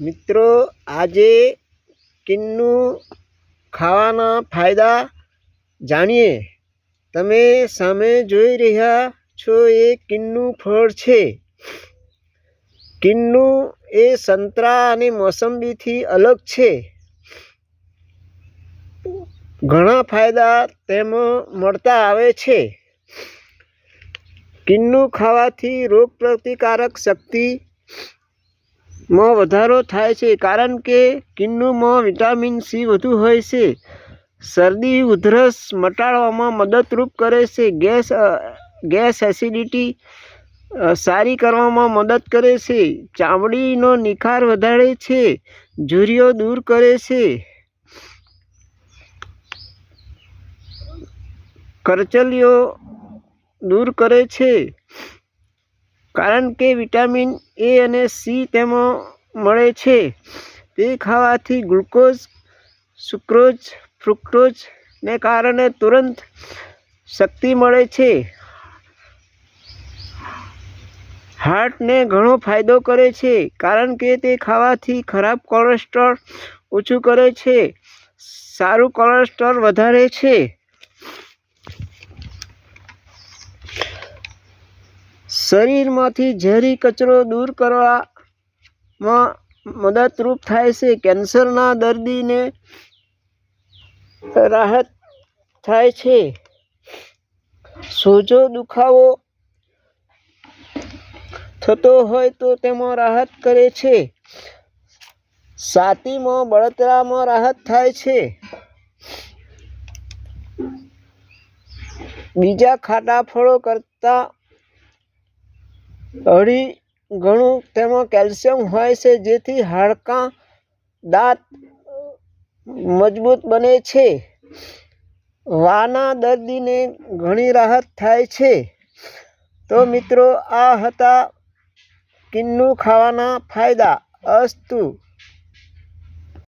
મિત્રો આજે કિન્નું ખાવાના ફાયદા જાણીએ। તમે સામે જોઈ રહ્યા છો એ કિન્નું ફળ છે। કિન્નું એ સંતરા અને મોસંબીથી અલગ છે। ઘણા ફાયદા તેમાં મળતા આવે છે। કિન્નું ખાવાથી રોગ પ્રતિકારક શક્તિમાં વધારો થાય છે, કારણ કે કિન્નુંમાં વિટામિન સી વધુ હોય છે। શરદી ઉધરસ મટાડવામાં મદદરૂપ કરે છે। ગેસ એસિડિટી સારી કરવામાં મદદ કરે છે। ચામડીનો નિખાર વધારે છે। ઝુર્રીઓ દૂર કરે છે। કરચલીઓ દૂર કરે છે, કારણ કે વિટામિન એ અને સી તેમાં મળે છે। તે ખાવાથી ગ્લુકોઝ, સુક્રોઝ, ફ્રુક્ટોઝ ને કારણે તુરંત શક્તિ મળે છે। હાર્ટને ઘણો ફાયદો કરે છે, કારણ કે તે ખાવાથી ખરાબ કોલેસ્ટ્રોલ ઓછું કરે છે, સારું કોલેસ્ટ્રોલ વધારે છે। શરીરમાંથી ઝેરી કચરો દૂર કરવામાં મદદરૂપ થાય છે। કેન્સરના દર્દીને રાહત થાય છે। સોજો દુખાવો થતો હોય તો તેમાં રાહત કરે છે। છાતીમાં બળતરામાં રાહત થાય છે। બીજા ખાટા ફળો કરતાં અઢી ગણું તેમાં કેલ્શિયમ હોય છે, જેથી હાડકાં, દાંત મજબૂત બને છે। વાના દર્દીને ઘણી રાહત થાય છે। તો મિત્રો, આ હતા કિન્નું ખાવાના ફાયદા। અસ્તુ।